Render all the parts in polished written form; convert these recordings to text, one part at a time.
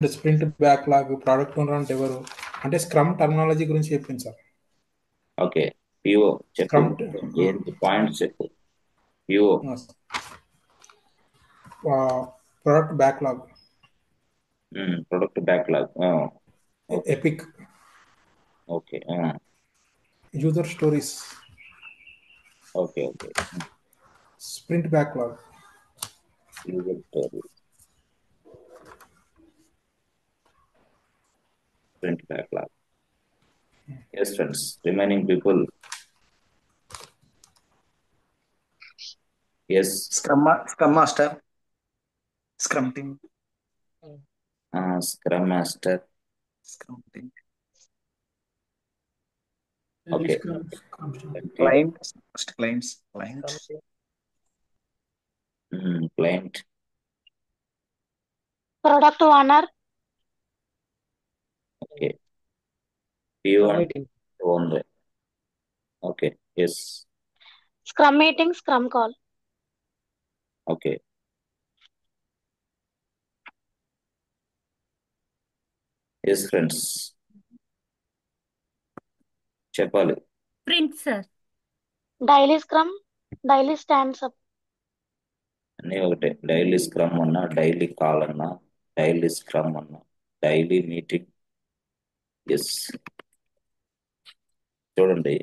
Sprint backlog, product owner అంటే ఎవరు, అంటే స్క్రమ్ టర్మినాలజీ గురించి చెప్పింది సార్. ఓకే. పిఓ చెప్పు. స్క్రమ్ ఏంటి పాయింట్స్ చెప్పు. PO. Product backlog, product backlog. Okay. Epic, okay. User stories, okay. Okay. Sprint backlog. User story, print backlog. Yes friends, remaining people. Yes. Scrum master, scrum team, scrum master. Scrum team, okay. Client, client, client. Product owner, okay. PO Scrum అంటే meeting. Owner. Okay. Yes. Scrum meeting, Scrum call. Okay. Yes friends, చెప్పాలి. Print, sir. Daily Scrum, daily stands up. అన్నీ ఒకటే. Daily scrum అన్నా, daily call అన్నా, daily scrum అన్నా, daily meeting. Yes. చూడండి,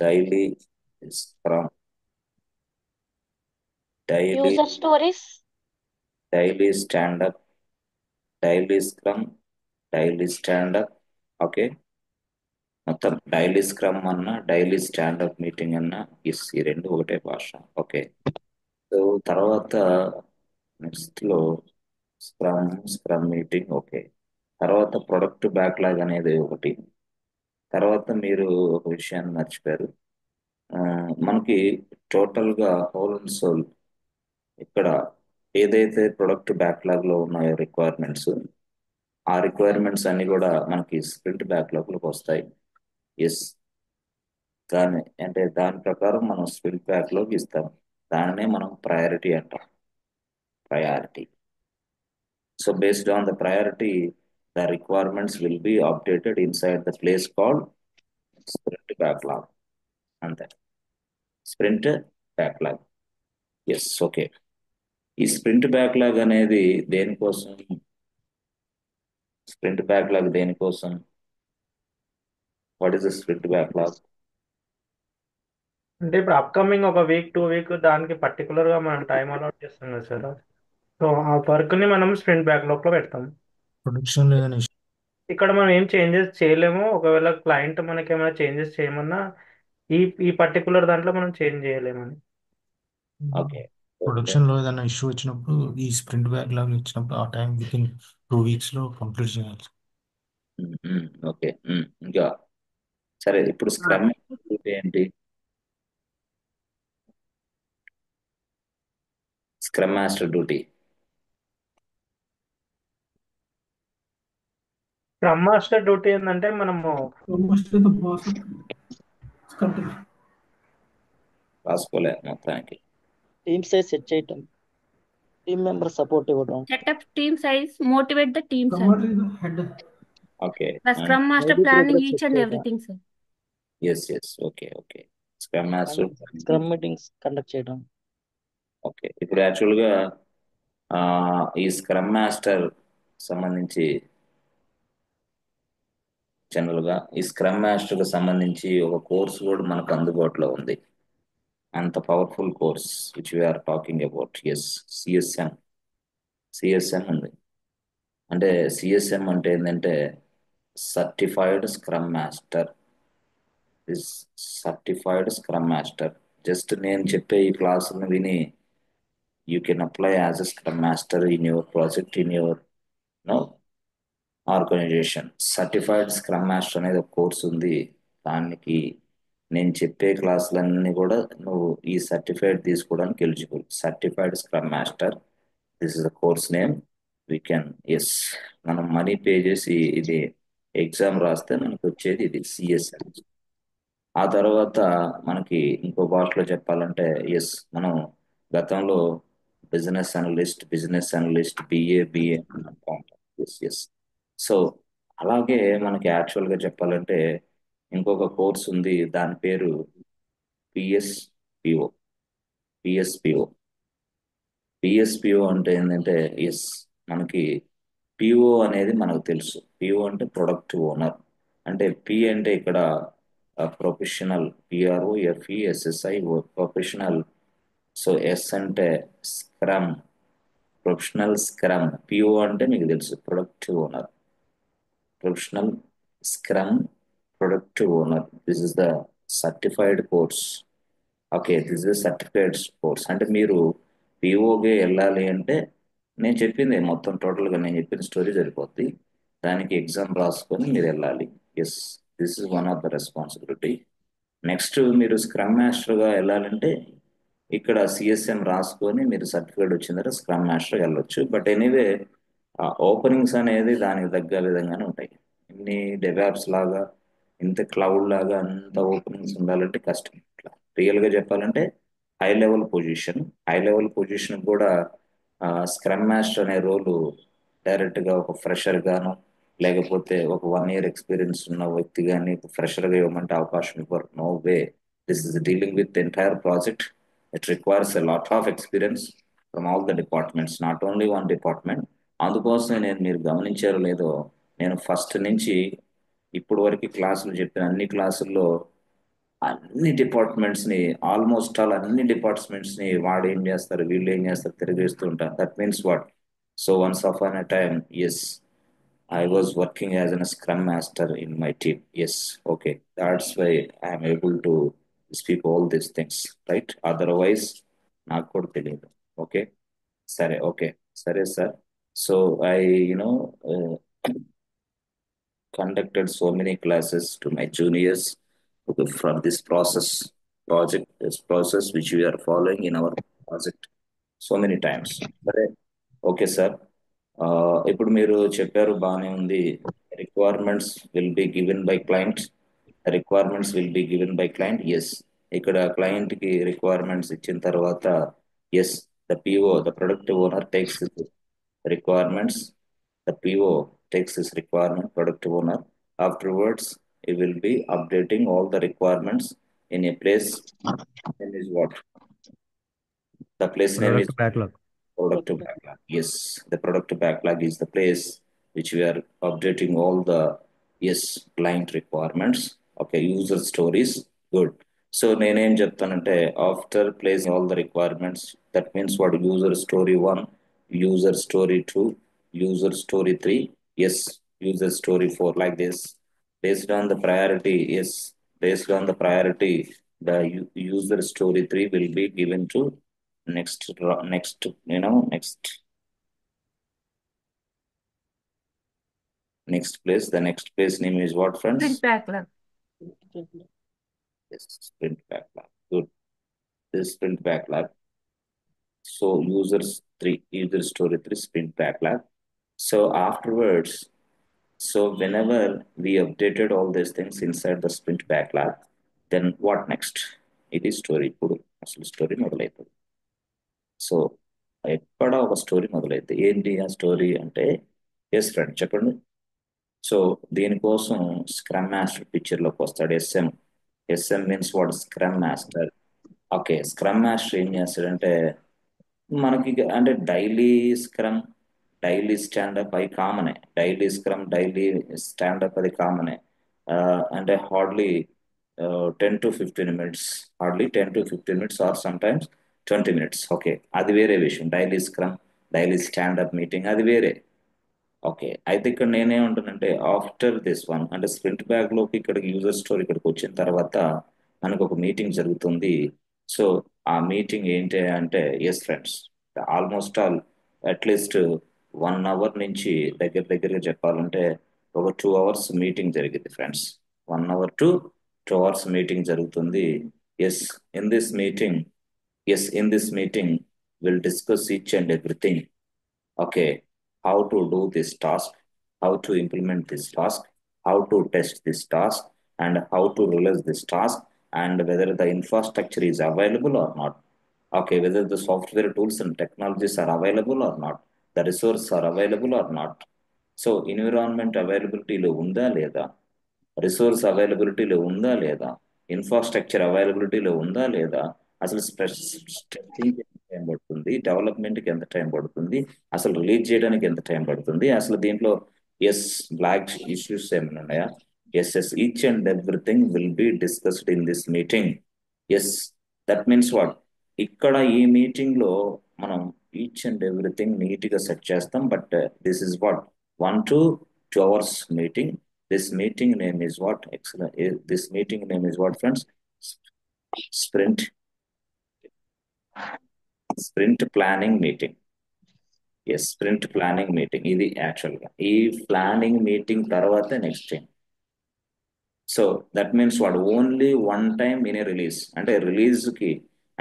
daily scrum, daily User stories, daily standup, daily scrum, daily standup. Okay. మొత్తం daily scrum అన్నా, daily standup meeting అన్నా, yes, ఈ రెండు ఒకటే భాష. ఓకే. సో తర్వాత నెక్స్ట్ లో స్క్రమ్ మీటింగ్. ఓకే. తర్వాత ప్రొడక్ట్ బ్యాక్లాగ్ అనేది ఒకటి. తర్వాత మీరు ఒక విషయాన్ని మర్చిపోయారు. ఆ, మనకి టోటల్ గా హోల్ అండ్ సోల్ ఇక్కడ ఏదైతే ప్రొడక్ట్ బ్యాక్లాగ్ లో ఉన్నాయో రిక్వైర్మెంట్స్, ఆ రిక్వైర్మెంట్స్ అన్ని కూడా మనకి స్ప్రింట్ బ్యాక్లాగ్ లోకి వస్తాయి. ఎస్. అంటే దాని ప్రకారం మనం స్ప్రింట్ బ్యాక్లాగ్ ఇస్తాం. దాన్నే మనం ప్రయారిటీ అంటాం. Priority. So based on the priority, the requirements will be updated inside the place called sprint backlog. And that sprint backlog. Yes, okay. ఈ స్ప్రింట్ బ్యాక్లాగ్ అనేది దేనికోసం? స్ప్రింట్ బ్యాక్లాగ్ దేనికోసం? What is the sprint backlog? అంటే ఇప్పుడు upcoming ఒక week 2 week దానికి particular గా మనం టైం అలాట్ చేస్తాం కదా సార్. సో ఆ వర్క్ ని మనం స్ప్రింట్ బ్యాక్లాగ్ లో పెడతాం. ప్రొడక్షన్ లేదని ఇక్కడ మనం ఏం చేంజెస్ చేయలేము. ఒకవేళ క్లయింట్ మనకి ఏమైనా చేంజెస్ చేయమన్నా ఈ ఈ పర్టికులర్ దాంట్లో మనం చేంజ్ చేయలేమని. ఓకే. ప్రొడక్షన్ లో ఏదైనా ఇష్యూ వచ్చినప్పుడు ఈ స్ప్రింట్ బ్యాక్ లాగ్ ఇచ్చినప్పుడు ఆ టైం విత్ ఇన్ 2 వీక్స్ లో కంప్లీట్ చేయాలి. ఓకే. ఇంకా సరే, ఇప్పుడు స్క్రమ్ ఏంటి? Scrum master duty. Scrum master duty ఏంటంటే మనము రాసుకోలే మొత్తానికి. టీమ్ సైజ్ సెట్ చేయటం, టీమ్ మెంబర్ సపోర్ట్ ఇవ్వడం, Set up team size, motivate the team, sir. Okay. The Scrum Master Daily planning progress each check and చేయడం, everything, sir. Yes. Okay. Okay. Scrum master. Scrum meetings conduct చేయడం. Okay. ఇప్పుడు యాక్చువల్గా ఈ scrum master సంబంధించి జనరల్గా ఈ scrum మాస్టర్కి సంబంధించి ఒక కోర్స్ కూడా మనకు అందుబాటులో ఉంది. అంత powerful course which we are talking about. Yes, CSM. CSM ఉంది. అంటే సిఎస్ఎం అంటే ఏంటంటే certified scrum master. Is certified scrum master. Just నేను చెప్పే ఈ క్లాసులను విని you can apply as a scrum master in your project, in your organisation. Certified scrum master అనేది ఒక కోర్స్ ఉంది. దానికి నేను చెప్పే క్లాసులన్నీ కూడా నువ్వు ఈ సర్టిఫైడ్ తీసుకోవడానికి eligible. Certified scrum master, this is the course name. We can, yes, మనం మనీ పే చేసి ఇది ఎగ్జామ్ రాస్తే మనకు వచ్చేది ఇది సిఎస్ఎం. ఆ తర్వాత మనకి ఇంకో భాషలో చెప్పాలంటే, ఎస్, మనం గతంలో business analyst, BA yes. So అలాగే మనకి యాక్చువల్గా చెప్పాలంటే ఇంకొక కోర్స్ ఉంది, దాని పేరు పిఎస్పిఓ. పిఎస్పిఓ పిఎస్పిఓ అంటే ఏంటంటే ఎస్, మనకి పిఓ అనేది మనకు తెలుసు. పిఓ అంటే ప్రొడక్ట్ ఓనర్. అంటే పి అంటే ఇక్కడ professional, PROFESSIO professional. So S అంటే స్క్రమ్, ప్రొఫెషనల్ స్క్రమ్. పిఓ అంటే మీకు తెలుసు product owner, professional scrum product owner. This is the certified course. Okay, this is certified course. అంటే మీరు పిఓగా వెళ్ళాలి అంటే నేను చెప్పింది మొత్తం టోటల్గా నేను చెప్పిన స్టోరీ సరిపోద్ది. దానికి ఎగ్జామ్ రాసుకొని మీరు వెళ్ళాలి. Yes, this is one of the responsibility. Next మీరు స్క్రమ్ మాస్టర్గా వెళ్ళాలంటే ఇక్కడ సిఎస్ఎం రాసుకొని మీరు సర్టిఫికేట్ వచ్చిన తర్వాత స్క్రమ్ మాస్టర్ వెళ్ళొచ్చు. బట్ ఎనీవే ఓపెనింగ్స్ అనేది దానికి తగ్గ విధంగానే ఉంటాయి. ఇన్ని డెవాప్స్ లాగా, ఇంత క్లౌడ్ లాగా అంత ఓపెనింగ్స్ ఉండాలంటే కష్టం. ఇట్లా రియల్గా చెప్పాలంటే హై లెవెల్ పొజిషన్ కూడా స్క్రమ్ మాస్టర్ అనే రోలు డైరెక్ట్గా ఒక ఫ్రెషర్ గాను, లేకపోతే ఒక 1 year ఎక్స్పీరియన్స్ ఉన్న వ్యక్తి కానీ ఫ్రెషర్గా ఇవ్వమంటే అవకాశం ఇవ్వరు. No way. This is dealing with entire project. It requires a lot of experience from all the departments, not only one department. అందుకోసమే నేను, మీరు గమనించారో లేదో, నేను ఫస్ట్ నుంచి ఇప్పుడు వరకు క్లాసులు చెప్పిన అన్ని క్లాసుల్లో అన్ని డిపార్ట్మెంట్స్ ని, ఆల్మోస్ట్ ఆల్ అన్ని డిపార్ట్మెంట్స్ ని వాడు ఏం చేస్తారు, వీళ్ళు ఏం చేస్తారు తిరిగేస్తూ ఉంటారు. That means what? So once of on a time, yes, I was working as a scrum master in my team. Yes, okay. That's why I am able to speak all these things, right? Otherwise, నాకు కూడా తెలియదు. Okay, సరే, okay, సరే sir. So I, conducted so many classes to my juniors from this process which we are following in our project so many times. సరే, okay sir. ఇప్పుడు మీరు చెప్పారు బాగానే ఉంది. Requirements will be given by client. Yes, ఇక్కడ client కి requirements ఇచ్చిన తర్వాత yes, the product owner takes requirements. PO takes this requirement, product owner. Afterwards, he will be updating all the requirements in a place. Name is what? The place name is Product backlog. product backlog. Yes, the product backlog is the place which we are updating all the client requirements. Okay, user stories. Good. So నేనేం చెప్తానంటే after placing all the requirements, that means what? User story 1, user story 2, user story 3, yes, user story 4, like this. Based on the priority, the user story 3 will be given to next place. The next place name is what, friends? Sprint backlog. Yes, sprint backlog. Good. This sprint backlog. So user story 3, sprint backlog. So afterwards, so whenever we updated all these things inside the sprint backlog, then what next? It is story. ఇప్పుడు అసలు story మొదలవుతుంది. So ఎక్కడ ఒక story మొదలవుతుంది. ఏంటి ఆ story అంటే, yes friend చెప్పండి. సో దీనికోసం స్క్రమ్ మాస్టర్ పిక్చర్లోకి వస్తాడు. SM means what? Scrum master. Okay, scrum master ఏం చేస్తాడంటే మనకి అంటే డైలీ స్క్రమ్, డైలీ స్టాండప్ అవి కామనే. డైలీ స్క్రమ్, డైలీ స్టాండప్ అది కామనే. అంటే hardly 10 to 15 minutes, or some times 20 minutes. Okay, అది వేరే విషయం. Daily scrum, daily standup meeting అది వేరే. ఓకే, అయితే ఇక్కడ నేనేమంటానంటే ఆఫ్టర్ దిస్ వన్, అంటే స్ప్రింట్ బ్యాక్ లోకి ఇక్కడికి యూజర్ స్టోర్ ఇక్కడికి వచ్చిన తర్వాత మనకు ఒక మీటింగ్ జరుగుతుంది. సో ఆ మీటింగ్ ఏంటి అంటే, yes friends, almost all at least 1 hour నుంచి దగ్గరగా చెప్పాలంటే ఒక 2 hours మీటింగ్ జరిగింది friends. 1 hour to 2 hours meeting జరుగుతుంది. Yes, in this meeting will discuss each and everything. Okay, how to do this task, how to implement this task, how to test this task, and how to release this task, and whether the infrastructure is available or not. Okay, whether the software tools and technologies are available or not, the resources are available or not. So environment అవైలబిలిటీలో ఉందా లేదా, resource అవైలబిలిటీలో ఉందా లేదా, infrastructure అవైలబిలిటీలో ఉందా లేదా, అసలు టెస్టింగ్ ఎంత టైం పడుతుంది, డెవలప్మెంట్కి ఎంత టైం పడుతుంది, అసలు రిలీజ్ చేయడానికి ఎంత టైం పడుతుంది, అసలు దీంట్లో బ్లాక్ ఇష్యూస్ ఏమైనా ఉన్నాయా, each and everything will be discussed in this meeting. That means what, ఇక్కడ ఈ మీటింగ్ లో మనం ఈచ్ అండ్ ఎవ్రీథింగ్ నీట్ గా సెట్ చేస్తాం. But this is what 1 to 2 hours meeting. This meeting name is what? Excellent. This meeting name is what, friends? Sprint planning meeting. Yes, sprint planning meeting. ఇది actual గా ఈ planning meeting తర్వాత next time. So that means వాడు only one time in a release, అంటే release కి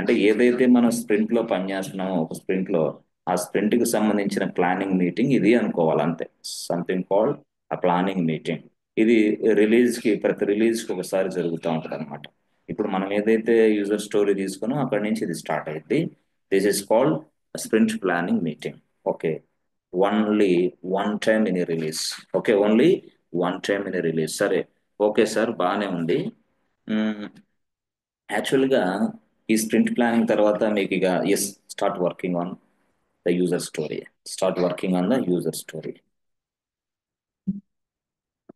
అంటే ఏదైతే మనం స్ప్రింట్ లో పనిచేస్తున్నామో ఒక స్ప్రింట్ లో ఆ స్ప్రింట్ కి సంబంధించిన ప్లానింగ్ మీటింగ్ ఇది అనుకోవాలి అంతే. సంథింగ్ కాల్డ్ ఆ ప్లానింగ్ మీటింగ్. ఇది రిలీజ్ కి ప్రతి రిలీజ్ కి ఒకసారి జరుగుతూ ఉంటది అనమాట. ఇప్పుడు మనం ఏదైతే యూజర్ స్టోరీ తీసుకున్నామో అక్కడి నుంచి ఇది స్టార్ట్ అయింది. This is called sprint planning meeting. Okay, only one time in a release. Okay, only one time in a release. సరే, ఓకే సార్, బాగానే ఉంది. యాక్చువల్గా ఈ స్ప్రింట్ ప్లానింగ్ తర్వాత మీకు ఇక start working on the user story. Start working on the user story.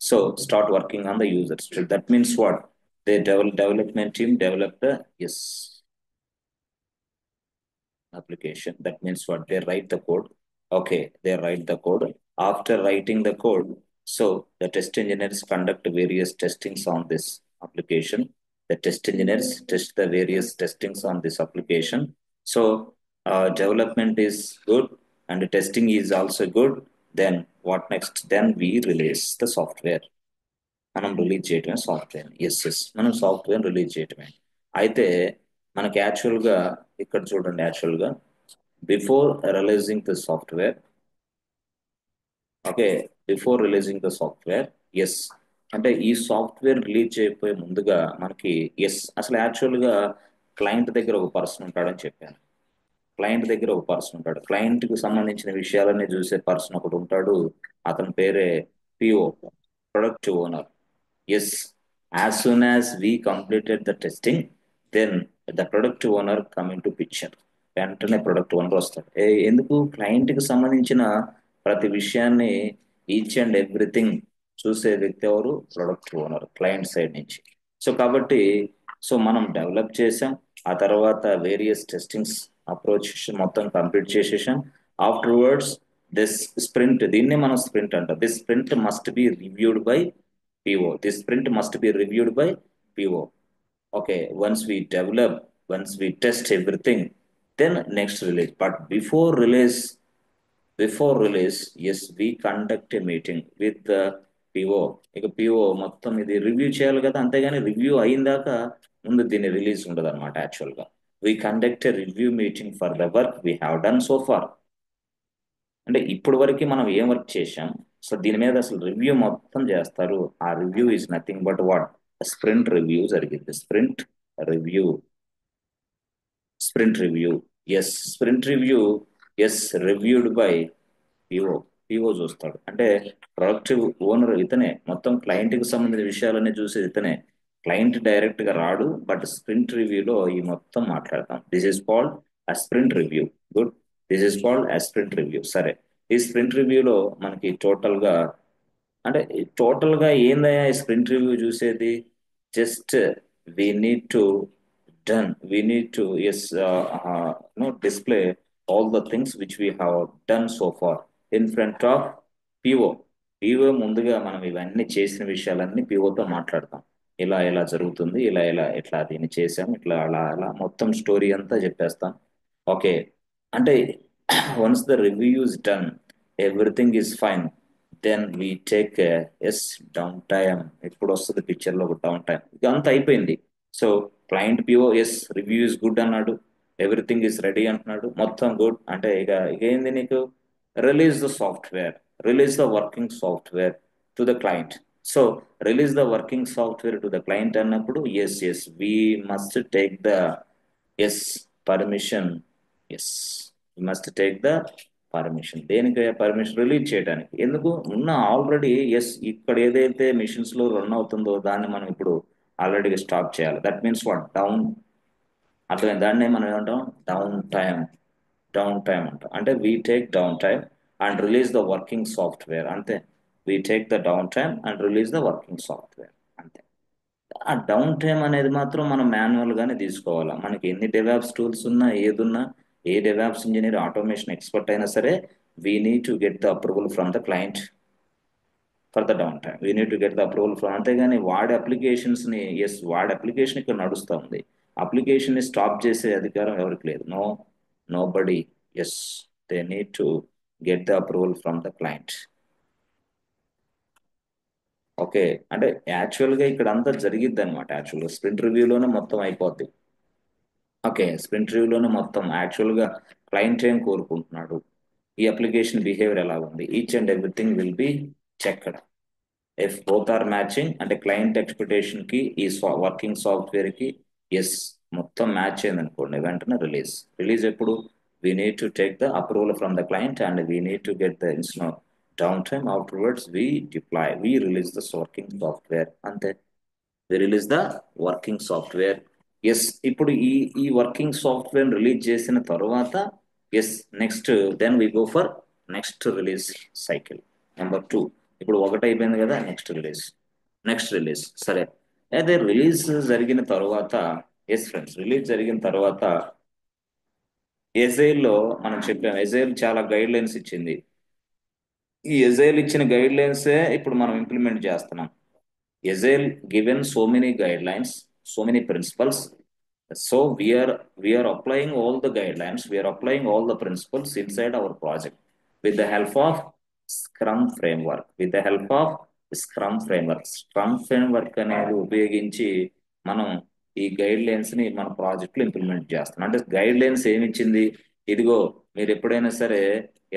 So start working on the user story. That means what? The development team developed the application. That means what? They write the code. Okay, they write the code. After writing the code, so the test engineers conduct various testings on this application. The test engineers test the various testings on this application. So development is good and testing is also good. Then what next? Then we release the software. మనం release చేయటమే software. మనం software release చేయటమే. అయితే మనకి యాక్చువల్గా ఇక్కడ చూడండి, యాక్చువల్గా before releasing the software, okay, before releasing the software, అంటే ఈ సాఫ్ట్వేర్ రిలీజ్ చేయకపోయే ముందుగా మనకి అసలు యాక్చువల్గా క్లయింట్ దగ్గర ఒక పర్సన్ ఉంటాడని చెప్పాను. క్లయింట్ దగ్గర ఒక పర్సన్ ఉంటాడు. క్లయింట్ కి సంబంధించిన విషయాలన్నీ చూసే పర్సన్ ఒకటి ఉంటాడు. అతని పేరే PO, product owner. As soon as we completed the testing, then the product owner coming to picture. వెంటనే ప్రొడక్ట్ ఓనర్ వస్తాడు. ఎందుకు? క్లయింట్ కి సంబంధించిన ప్రతి విషయాన్ని ఈచ్ అండ్ ఎవ్రీథింగ్ చూసే వ్యక్తి ఎవరు? ప్రొడక్ట్ ఓనర్, క్లయింట్ సైడ్ నుంచి. సో కాబట్టి మనం డెవలప్ చేసాం. ఆ తర్వాత వేరియస్ టెస్టింగ్స్ అప్రోచ్ మొత్తం కంప్లీట్ చేసేసాం. ఆఫ్టర్వర్డ్స్ దిస్ స్ప్రింట్, దీన్నే మనం స్ప్రింట్ అంటాం. This sprint must be reviewed by PO. This sprint must be reviewed by PO. Okay, once we develop, once we test everything, then next release. But before release, we conduct a meeting with the PO. ఇక PO మొత్తం ఇది review చేయాలి కదా, అంతేగాని review అయిందాక ముందు దీన్ని release ఉండదు అనమాట. యాక్చువల్గా we conduct a review meeting for the work we have done so far. అంటే ఇప్పుడు వరకు మనం ఏం వర్క్ చేసాం, సో దీని మీద అసలు రివ్యూ మొత్తం చేస్తారు. ఆ review is nothing but what? Sprint review జరిగింది. Sprint review. Sprint review reviewed by PO. PO చూస్తాడు, అంటే ప్రొడక్టివ్ ఓనర్ ఇతనే. మొత్తం క్లయింట్ కి సంబంధించిన విషయాలన్నీ చూసేది ఇతనే. క్లయింట్ డైరెక్ట్ గా రాడు, బట్ స్ప్రింట్ రివ్యూలో ఈ మొత్తం మాట్లాడతాం. This is called a sprint review. Good, this is called a sprint review. సరే, ఈ స్ప్రింట్ రివ్యూలో మనకి టోటల్ గా ఏందయ్యా ఈ స్ప్రింట్ రివ్యూ చూసేది? Just we need to display all the things which we have done so far in front of PO. ముందుగా మనం ఇవన్నీ చేసిన విషయాలన్నీ పిఓతో మాట్లాడతాం. ఇలా జరుగుతుంది, ఇట్లా దీన్ని చేసాం, ఇట్లా అలా మొత్తం స్టోరీ అంతా చెప్పేస్తాం. ఓకే, అంటే once the review is done, everything is fine, then we take down time. ఇప్పుడు వస్తుంది పిక్చర్ లో డౌన్ టైమ్. ఇక అంతా అయిపోయింది. So client PO review is good అన్నాడు, ఎవ్రీథింగ్ ఈస్ రెడీ అంటున్నాడు, మొత్తం గుడ్. అంటే ఇక ఏంది నీకు? Release the software, release the working software to the client. So release the working software to the client అన్నప్పుడు we must take the permission. Yes, you must take the permission. దేనికి permission? Release చేయడానికి. ఎందుకు? ఉన్న already ఇక్కడ ఏదైతే machines లో run అవుతుందో దాన్ని మనం ఇప్పుడు ఆల్రెడీ స్టాప్ చేయాలి. That means what? డౌన్. అర్థమైంది? దాన్నే మనం ఏమంటాం? Down time. డౌన్ టైమ్ అంటాం. అంటే we take down time and release the working software. అంతే. We take the down time and release the working software. అంతే. ఆ డౌన్ టైమ్ అనేది మాత్రం మనం మాన్యువల్ గానే తీసుకోవాలా. మనకి ఎన్ని డెవాప్స్ టూల్స్ ఉన్నా, ఏదున్నా, ఏ డెవాప్స్ ఇంజనీర్, ఆటోమేషన్ ఎక్స్పర్ట్ అయినా సరే, we need to get the approval from the client for the down time. We need to get the approval from. అంతేగాని వాడి అప్లికేషన్స్ ని, వాడి అప్లికేషన్ ఇక్కడ నడుస్తూ ఉంది, అప్లికేషన్ ని స్టాప్ చేసే అధికారం ఎవరికి లేదు. Nobody. They need to get the approval from the client. Okay. అంటే యాక్చువల్గా ఇక్కడ అంతా జరిగిద్ది అనమాట. యాక్చువల్గా స్ప్రింట్ రివ్యూలోనే మొత్తం అయిపోద్ది. ఓకే. స్ప్రింట్ రివ్యూలోనే మొత్తం యాక్చువల్గా క్లయింట్ ఏం కోరుకుంటున్నాడు, ఈ అప్లికేషన్ బిహేవియర్ ఎలా ఉంది, each and everything will be checked. If both are matching, అంటే క్లయింట్ ఎక్స్పెక్టేషన్ కి ఈ వర్కింగ్ సాఫ్ట్వేర్ కి మొత్తం మ్యాచ్ అయింది అనుకోండి, వెంటనే రిలీజ్ ఎప్పుడు? We need to take the approval from the client and we need to get the down time. Afterwards we deploy, we release the working software. అంతే. We release the working software. ఇప్పుడు ఈ working software release చేసిన తర్వాత next then we go for next release cycle number 2. ఇప్పుడు 1 అయిపోయింది కదా, next release. సరే, అయితే రిలీజ్ జరిగిన తర్వాత ఫ్రెండ్స్, రిలీజ్ జరిగిన తర్వాత ఎజైల్ లో మనం చెప్పాం, ఎజైల్ చాలా గైడ్ లైన్స్ ఇచ్చింది. ఈ ఎజైల్ ఇచ్చిన గైడ్ లైన్సే ఇప్పుడు మనం ఇంప్లిమెంట్ చేస్తున్నాం. Agile given so many guidelines, so many principles. So we are applying all the guidelines, we are applying all the principles inside our project with the help of Scrum framework. Scrum framework అనేది ఉపయోగించి మనం ఈ guide lines ని మన project లో implement చేస్తున్నాం. అంటే guide lines ఏమి ఇచ్చింది? ఇదిగో, మీరు ఎప్పుడైనా సరే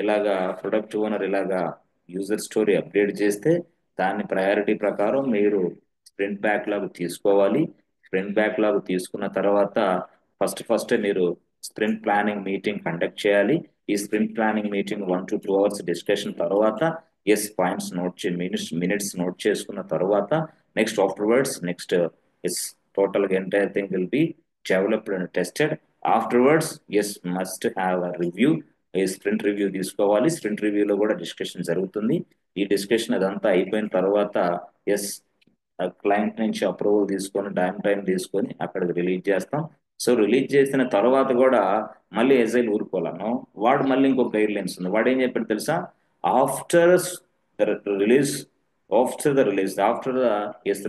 ఇలాగా ప్రొడక్ట్ ఓనర్ ఇలాగా యూజర్ స్టోరీ అప్డేట్ చేస్తే దాని ప్రయారిటీ ప్రకారం మీరు స్ప్రింట్ బ్యాక్లాగ్ తీసుకోవాలి. స్ప్రింట్ బ్యాక్లాగ్ తీసుకున్న తర్వాత ఫస్ట్ మీరు స్ప్రింట్ ప్లానింగ్ మీటింగ్ కండక్ట్ చేయాలి. ఈ sprint planning meeting 1 to 2 hours discussion తర్వాత పాయింట్స్ మినిట్స్ నోట్ చేసుకున్న తర్వాత next total entire thing will be developed and tested. Afterwards must have a review. Sprint review తీసుకోవాలి. Sprint రివ్యూలో కూడా discussion జరుగుతుంది. ఈ డిస్కషన్ అదంతా అయిపోయిన తర్వాత క్లయింట్ నుంచి అప్రూవల్ తీసుకొని టైం తీసుకొని అక్కడికి రిలీజ్ చేస్తాం. సో రిలీజ్ చేసిన తర్వాత కూడా మళ్ళీ ఎజైల్ ఊరుకోలేను, వాడు మళ్ళీ ఇంకొక గైడ్ లైన్స్ ఉంది. వాడు ఏం చెప్పాడు తెలుసా? After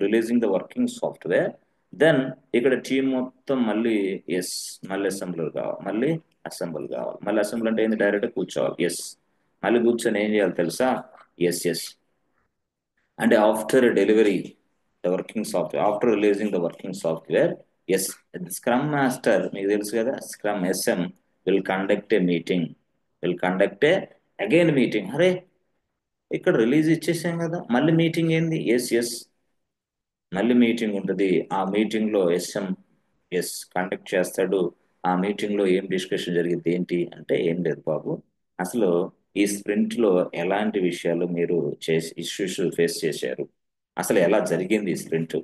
releasing the working software, then ఇక్కడ టీమ్ మొత్తం మళ్ళీ అసెంబ్లీ కావాలి. మళ్ళీ అసెంబ్లీ అంటే ఏంది? డైరెక్ట్ కూర్చోవాలి. మళ్ళీ కూర్చొని ఏం చేయాలి తెలుసా? అంటే after delivery the working software, after releasing the working software, scrum master మీకు తెలుసు కదా, scrum SM will conduct again meeting. అరే, ఇక్కడ రిలీజ్ ఇచ్చేసాం కదా, మళ్ళీ మీటింగ్ ఏంది? మళ్ళీ మీటింగ్ ఉంటుంది. ఆ మీటింగ్ లో SM కండక్ట్ చేస్తాడు. ఆ మీటింగ్ లో ఏం డిస్కషన్ జరిగింది ఏంటి అంటే, ఏం లేదు బాబు, అసలు ఈ స్ప్రింట్ లో ఎలాంటి విషయాలు మీరు ఇష్యూస్ ఫేస్ చేశారు, అసలు ఎలా జరిగింది ఈ sprint,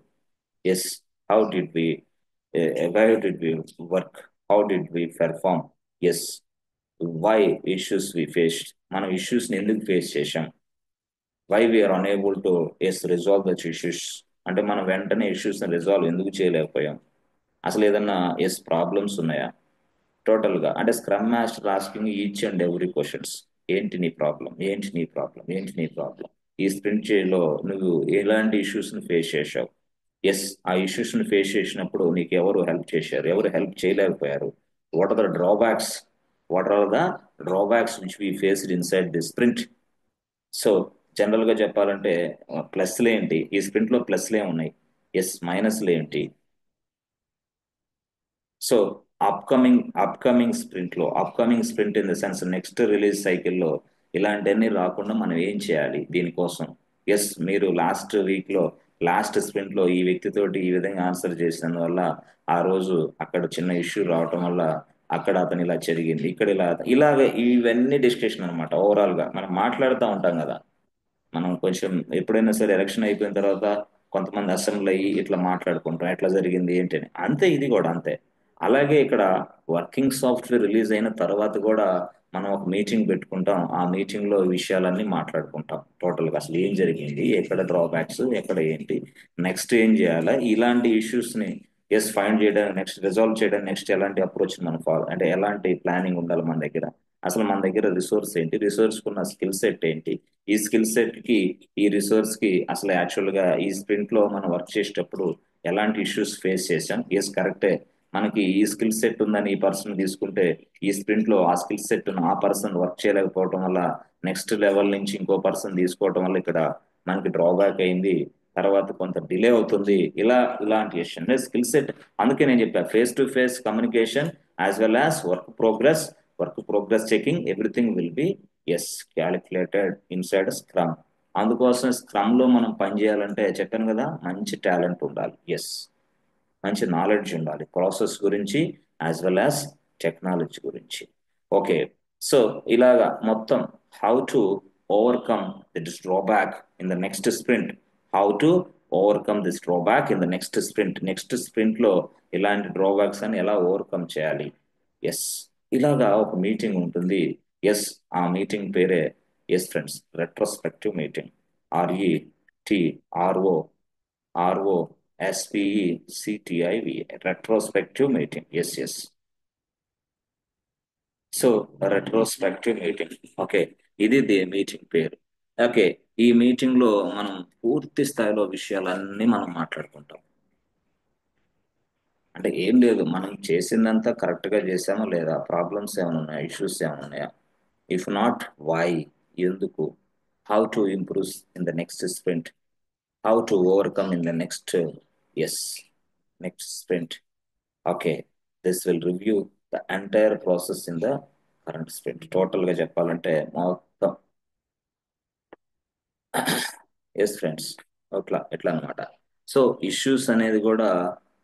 how did we work, how did we perform, why issues we faced, మనం ఇష్యూస్ ని ఎందుకు ఫేస్ చేశాం, why we are unable to resolve that issues, అంటే మనం వెంటనే ఇష్యూస్ ని రిజాల్వ్ ఎందుకు చేయలేకపోయాం, అసలు ఏదన్నా ప్రాబ్లమ్స్ ఉన్నాయా టోటల్ గా. అంటే scrum master asking each and every questions. ఏంటి నీ ప్రాబ్లం, ఈ స్ప్రింట్ లో నువ్వు ఎలాంటి ఇష్యూస్ ని ఫేస్ చేశావు, ఆ ఇష్యూస్ ని ఫేస్ చేసినప్పుడు నీకు ఎవరు హెల్ప్ చేశారు, ఎవరు హెల్ప్ చేయలేకపోయారు, what are the drawbacks which we faced inside the sprint. So general గా చెప్పాలంటే ప్లస్లు ఏంటి, ఈ స్ప్రింట్ లో ప్లస్లే ఉన్నాయి, మైనస్లు ఏంటి. So upcoming sprint in the sense next release సైకిల్లో ఇలాంటివన్నీ రాకుండా మనం ఏం చేయాలి దీనికోసం. మీరు లాస్ట్ స్ప్రింట్ లో ఈ వ్యక్తితోటి ఈ విధంగా ఆన్సర్ చేసినందువల్ల ఆ రోజు అక్కడ చిన్న ఇష్యూ రావటం వల్ల అక్కడ అతను ఇలా జరిగింది, ఇక్కడ ఇలాగే ఇవన్నీ డిస్కషన్ అనమాట. ఓవరాల్ గా మనం మాట్లాడుతూ ఉంటాం కదా. మనం కొంచెం ఎప్పుడైనా సరే ఎలక్షన్ అయిపోయిన తర్వాత కొంతమంది అసెంబ్లీ అయ్యి ఇట్లా మాట్లాడుకుంటాం ఎట్లా జరిగింది ఏంటి అని. అంతే ఇది కూడా అంతే. అలాగే ఇక్కడ వర్కింగ్ సాఫ్ట్వేర్ రిలీజ్ అయిన తర్వాత కూడా మనం ఒక మీటింగ్ పెట్టుకుంటాం. ఆ మీటింగ్ లో ఈ విషయాలన్నీ మాట్లాడుకుంటాం. టోటల్ గా అసలు ఏం జరిగింది, ఎక్కడ డ్రాబ్యాక్స్, ఎక్కడ ఏంటి, నెక్స్ట్ ఏం చేయాలా, ఇలాంటి ఇష్యూస్ ని ఫైండ్ చేయడానికి, నెక్స్ట్ రిజాల్వ్ చేయడానికి నెక్స్ట్ ఎలాంటి అప్రోచ్ మనం ఫాలో, అంటే ఎలాంటి ప్లానింగ్ ఉండాలి మన దగ్గర, అసలు మన దగ్గర రిసోర్స్ ఏంటి, రిసోర్స్ కున్న స్కిల్ సెట్ ఏంటి, ఈ స్కిల్ సెట్ కి ఈ రిసోర్స్ కి అసలు యాక్చువల్ గా ఈ స్ప్రింట్ లో మనం వర్క్ చేసేటప్పుడు ఎలాంటి ఇష్యూస్ ఫేస్ చేసాం. కరెక్టే, మనకి ఈ స్కిల్ సెట్ ఉందని ఈ పర్సన్ తీసుకుంటే ఈ స్ప్రింట్ లో ఆ స్కిల్ సెట్ ఆ పర్సన్ వర్క్ చేయలేకపోవడం వల్ల నెక్స్ట్ లెవెల్ నుంచి ఇంకో పర్సన్ తీసుకోవడం వల్ల ఇక్కడ మనకి డ్రాబ్యాక్ అయింది, తర్వాత కొంత డిలే అవుతుంది. ఇలాంటి విషయం స్కిల్ సెట్. అందుకే నేను చెప్పా face to face communication as well as work progress checking, everything will be calculated inside scrum. అందుకోసం స్క్రమ్ లో మనం పనిచేయాలంటే చెప్పాను కదా, మంచి టాలెంట్ ఉండాలి, మంచి నాలెడ్జ్ ఉండాలి ప్రాసెస్ గురించి యాజ్ వెల్ యాజ్ టెక్నాలజీ గురించి. ఓకే, సో ఇలాగా మొత్తం how to overcome this drawback in the next sprint, how to overcome this drawback in the next sprint లో ఇలాంటి డ్రాబ్యాక్స్ అని ఎలా ఓవర్కమ్ చేయాలి. ఇలాగా ఒక మీటింగ్ ఉంటుంది. ఆ మీటింగ్ పేరే friends retrospective meeting. RETROSPECTIV retrospective meeting. So retrospective meeting. Okay, ఇది మీటింగ్ పేరు. ఓకే, ఈ మీటింగ్ లో మనం పూర్తి స్థాయిలో విషయాలన్నీ మనం మాట్లాడుకుంటాం. అంటే ఏం లేదు, మనం చేసిందంతా కరెక్ట్ గా చేసామా లేదా, ప్రాబ్లమ్స్ ఏమైనా ఉన్నాయా, ఇష్యూస్ ఏమైనా ఉన్నాయా, ఇఫ్ నాట్ వై, ఎందుకు, how to improve in the next sprint, how to overcome in the next sprint. Okay, this will review the entire process in the current sprint. Total గా చెప్పాలంటే మొత్తం friends ఎట్లా అనమాట. So issues అనేది కూడా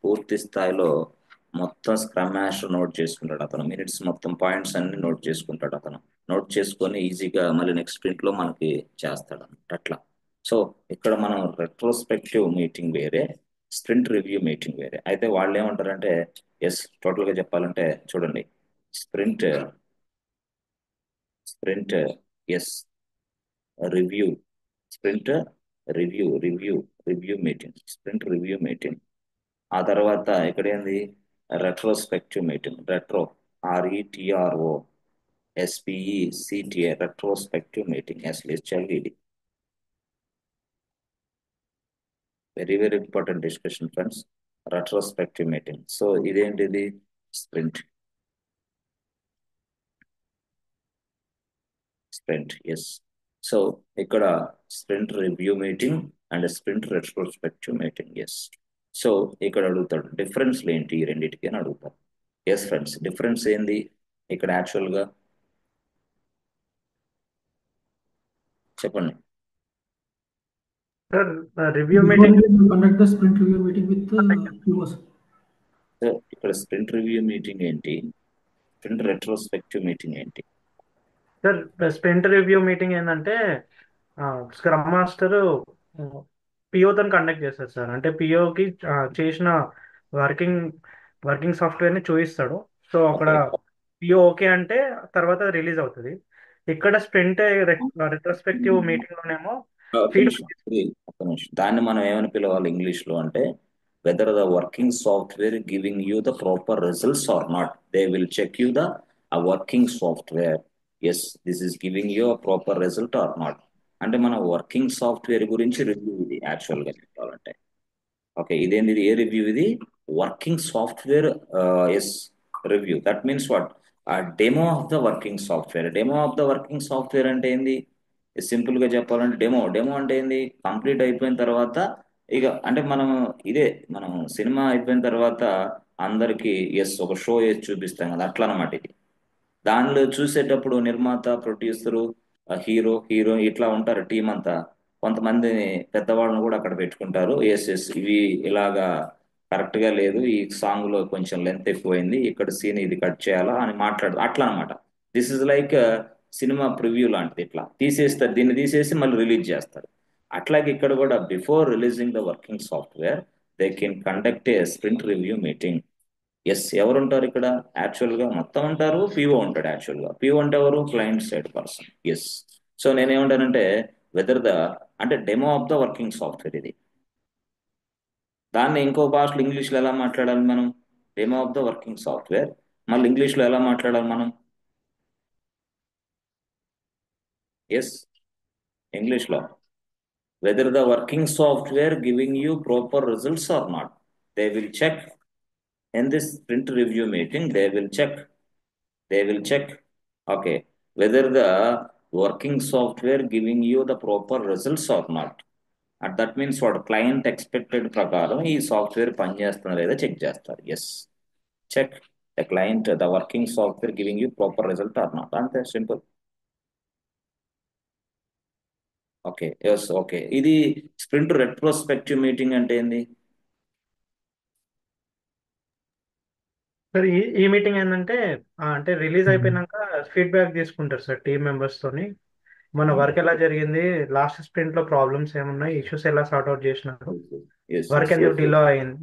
పూర్తి స్థాయిలో మొత్తం స్క్రమ్ మాస్టర్ నోట్ చేసుకుంటాడు. అతను మినిట్స్ మొత్తం పాయింట్స్ అన్ని నోట్ చేసుకుంటాడు. అతను నోట్ చేసుకొని ఈజీగా మళ్ళీ నెక్స్ట్ స్ప్రింట్ లో మనకి చేస్తాడు అనమాట అట్లా. సో ఇక్కడ మనం రెట్రోస్పెక్టివ్ మీటింగ్ వేరే, స్ప్రింట్ రివ్యూ మీటింగ్ వేరే. అయితే వాళ్ళు ఏమంటారంటే టోటల్ గా చెప్పాలంటే చూడండి, sprint review sprint review meeting. ఆ తర్వాత ఇక్కడ ఏంది retrospective meeting, RETROSPECTI retrospective meeting. ఇది very very important discussion friends, retrospective meeting. So ఇదేంటిది స్ప్రింట్. సో ఇక్కడ sprint review meeting and sprint retrospective meeting. So ఇక్కడ అడుగుతాడు డిఫరెన్స్ ఏంటి ఈ రెండింటికి అని అడుగుతాడు. ఫ్రెండ్స్, డిఫరెన్స్ ఏంది ఇక్కడ యాక్చువల్ గా చెప్పండి. Sir review meeting conduct the sprint review meeting with POs. So ఇక్కడ స్ప్రింట్ రివ్యూ మీటింగ్ ఏంటి, స్ప్రింట్ రెట్రోస్పెక్టివ్ మీటింగ్ ఏంటి? సార్ స్ప్రింట్ రివ్యూ మీటింగ్ ఏంటంటే స్క్రమ్ మాస్టర్ పిఓతో కండక్ట్ చేస్తారు సార్. అంటే పిఓకి చేసిన వర్కింగ్ సాఫ్ట్వేర్ని చూపిస్తాడు. సో అక్కడ పిఓ ఓకే అంటే తర్వాత రిలీజ్ అవుతుంది. ఇక్కడ స్ప్రింట్ రెట్రోస్పెక్టివ్ మీటింగ్ లోనేమో ఒక్క నిమిషం. దాన్ని మనం ఏమని పిలవాలి ఇంగ్లీష్ లో అంటే whether the working software giving you the proper results or not. They will check you the working software. This is giving you a proper result or not. అంటే మన వర్కింగ్ సాఫ్ట్వేర్ గురించి రివ్యూ ఇది actual గా చెప్పాలంటే. Okay, ఇదేంటి, ఏ review ఇది? Working software review. That means what? Demo of the working software అంటే ఏంది? సింపుల్ గా చెప్పాలంటే డెమో అంటే ఏంది? కంప్లీట్ అయిపోయిన తర్వాత ఇక అంటే మనం సినిమా అయిపోయిన తర్వాత అందరికి ఒక షో వేసి చూపిస్తాం కదా, అట్లా అనమాట ఇది. దానిలో చూసేటప్పుడు నిర్మాత, ప్రొడ్యూసరు, హీరో ఇట్లా ఉంటారు టీం అంతా. కొంతమంది పెద్దవాళ్ళని కూడా అక్కడ పెట్టుకుంటారు. ఇవి ఇలాగా కరెక్ట్గా లేదు, ఈ సాంగ్లో కొంచెం లెంత్ ఎక్కువైంది, ఇక్కడ సీన్ ఇది కట్ చేయాలా అని మాట్లాడదు అట్లా అనమాట. This is like cinema preview లాంటిది. ఇట్లా తీసేస్తారు, దీన్ని తీసేసి మళ్ళీ రిలీజ్ చేస్తారు. అట్లాగే ఇక్కడ కూడా before releasing the working software they can conduct a sprint review meeting. Yes, ఎవరు ఉంటారు ఇక్కడ? యాక్చువల్గా మొత్తం ఉంటారు, పిఓ ఉంటాడు. యాక్చువల్గా పిఓ అంటే ఎవరు? Client side person. Yes. So నేనేమంటానంటే వెదర్ ద అంటే demo of the working software ఇది. దాన్ని ఇంకో భాషలో ఇంగ్లీష్లో ఎలా మాట్లాడాలి మనం? Demo of the working software. మళ్ళీ ఇంగ్లీష్లో ఎలా మాట్లాడాలి మనం? ఎస్, ఇంగ్లీష్లో whether the working software giving you proper results or not. They will check in this sprint review meeting. They will check okay whether the working software giving you the proper results or not. And that means what client expected ప్రకారం ఈ software పనిచేస్తుందా లేదా check చేస్తారు. Yes, check the client the working software giving you proper result or not. అంతే, simple. Okay, yes, okay. ఇది sprint retrospective meeting అంటే ఏంది? Sir ఈ మీటింగ్ ఏంటంటే అంటే రిలీజ్ అయిపోయినాక ఫీడ్బ్యాక్ తీసుకుంటారు సార్ టీమ్ మెంబర్స్ తోని. మన వర్క్ ఎలా జరిగింది, లాస్ట్ స్ప్రింట్ లో ప్రాబ్లమ్స్ ఏమున్నాయి, ఇష్యూస్ ఎలా సార్ట్ అవుట్ చేసినారు, ఎస్ వర్క్ ఎందుకు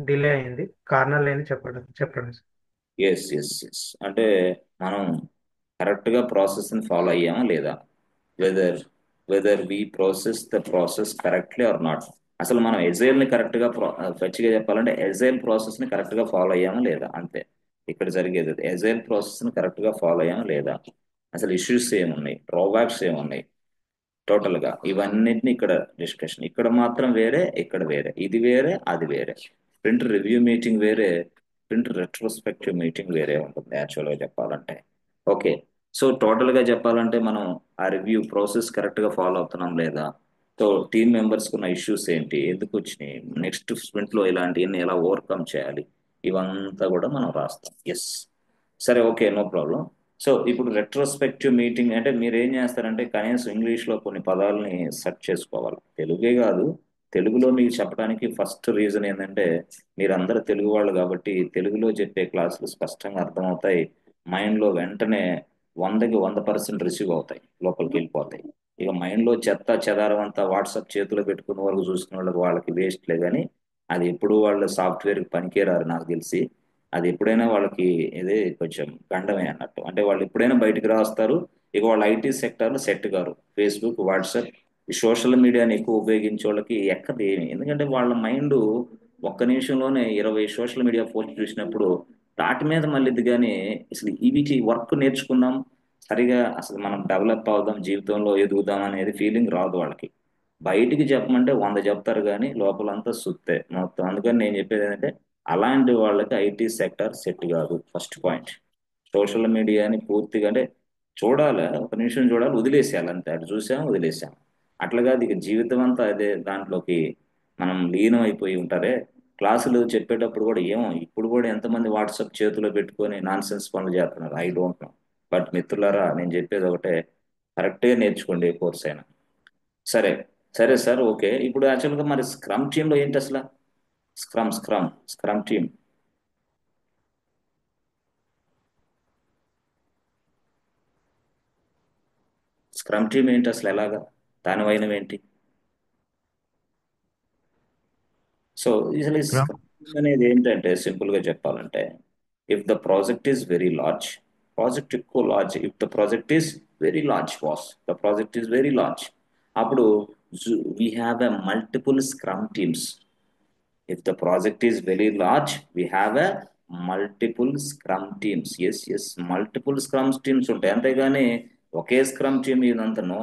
డిలే అయింది, కారణాలు ఏంది చెప్పండి సార్. ఎస్ అంటే మనం కరెక్ట్గా ప్రాసెస్ని ఫాలో అయ్యామా లేదా, whether we process the process correctly or not. అసలు మనం ఎజైల్ని కరెక్ట్గా గట్టిగా చెప్పాలంటే ఎజైల్ ప్రాసెస్ని కరెక్ట్గా ఫాలో అయ్యామా లేదా, అంతే ఇక్కడ జరిగేది. ఎజైల్ ప్రాసెస్ని కరెక్ట్గా ఫాలో అయ్యామా లేదా, అసలు ఇష్యూస్ ఏమున్నాయి, డ్రాబ్యాక్స్ ఏమున్నాయి, టోటల్గా ఇవన్నిటిని ఇక్కడ డిస్కషన్. ఇక్కడ మాత్రం వేరే, ఇక్కడ వేరే, ఇది వేరే, అది వేరే. స్ప్రింట్ రివ్యూ మీటింగ్ వేరే, స్ప్రింట్ రెట్రోస్పెక్టివ్ మీటింగ్ వేరే ఉంటుంది యాక్చువల్గా చెప్పాలంటే. ఓకే, సో టోటల్గా చెప్పాలంటే మనం ఆ రివ్యూ ప్రాసెస్ కరెక్ట్గా ఫాలో అవుతున్నాం లేదా, సో టీమ్ మెంబర్స్కి ఉన్న ఇష్యూస్ ఏంటి, ఎందుకు వచ్చినాయి, నెక్స్ట్ స్ప్రింట్లో ఇలాంటివన్నీ ఎలా ఓవర్కమ్ చేయాలి, ఇవంతా కూడా మనం రాస్తాం. ఎస్, సరే, ఓకే, నో ప్రాబ్లం. సో ఇప్పుడు రెట్రోస్పెక్టివ్ మీటింగ్ అంటే మీరు ఏం చేస్తారంటే కనీసం ఇంగ్లీష్లో కొన్ని పదాలని సెర్చ్ చేసుకోవాలి. తెలుగే కాదు, తెలుగులో మీకు చెప్పడానికి ఫస్ట్ రీజన్ ఏంటంటే మీరందరూ తెలుగు వాళ్ళు కాబట్టి తెలుగులో చెప్పే క్లాసులు స్పష్టంగా అర్థమవుతాయి, మైండ్లో వెంటనే 100కి 100% రిసీవ్ అవుతాయి, లోపలికి వెళ్ళిపోతాయి. ఇక మైండ్లో చెత్త చెదారం అంతా వాట్సాప్ చేతిలో పెట్టుకున్న వరకు చూసుకునే వాళ్ళకి వేస్ట్లే, కానీ అది ఎప్పుడు వాళ్ళు సాఫ్ట్వేర్కి పనికిరారు నాకు తెలిసి. అది ఎప్పుడైనా వాళ్ళకి ఇదే కొంచెం గండమే అన్నట్టు. అంటే వాళ్ళు ఎప్పుడైనా బయటికి రాస్తారు, ఇక వాళ్ళు ఐటీ సెక్టర్లో సెట్ గారు. ఫేస్బుక్, వాట్సాప్, ఈ సోషల్ మీడియాని ఎక్కువ ఉపయోగించే వాళ్ళకి ఎక్కదు ఏమి, ఎందుకంటే వాళ్ళ మైండ్ ఒక్క నిమిషంలోనే 20 సోషల్ మీడియా పోస్ట్ చూసినప్పుడు వాటి మీద మళ్ళీ కానీ అసలు ఇవి వర్క్ నేర్చుకుందాం, సరిగా అసలు మనం డెవలప్ అవుదాం, జీవితంలో ఎదుగుదాం అనేది ఫీలింగ్ రాదు వాళ్ళకి. బయటికి చెప్పమంటే 100 చెప్తారు కానీ లోపలంతా సుత్తే మొత్తం. అందుకని నేను చెప్పేది ఏంటంటే అలాంటి వాళ్ళకి ఐటీ సెక్టర్ సెట్ కాదు. ఫస్ట్ పాయింట్, సోషల్ మీడియాని పూర్తిగా అంటే చూడాలి, ఒక నిమిషం చూడాలి, వదిలేసేయాలి, అంతే. అటు చూసాం వదిలేసాం, అట్లా కాదు ఇక జీవితం అంతా అదే దాంట్లోకి మనం లీనం అయిపోయి ఉంటారే. క్లాసులు చెప్పేటప్పుడు కూడా ఏమో ఇప్పుడు కూడా ఎంతమంది వాట్సాప్ చేతిలో పెట్టుకొని నాన్ సెన్స్ పనులు చేస్తున్నారు, ఐ డోంట్ నో. బట్ మిత్రులారా, నేను చెప్పేది ఒకటే, కరెక్ట్గా నేర్చుకోండి ఏ కోర్స్ అయినా. సరే సరే సార్, ఓకే. ఇప్పుడు యాక్చువల్గా మరి స్క్రమ్ టీంలో ఏంటి అసలు? స్క్రమ్ టీమ్ ఏంటి అసలు, ఎలాగా, దాని వైనం ఏంటి? సో అసలు ఈ Scrum. స్క్రమ్ టీమ్ అనేది ఏంటంటే సింపుల్గా చెప్పాలంటే, if the project is very large, project ఎక్కువ large, if the project is very large boss, the project is very large, అప్పుడు we have a multiple scrum teams. If the project is very large, we have a multiple scrum teams. Yes, multiple scrum teams ఉంటాయి, అంతేగాని ఒకే scrum team ఇదంతా no.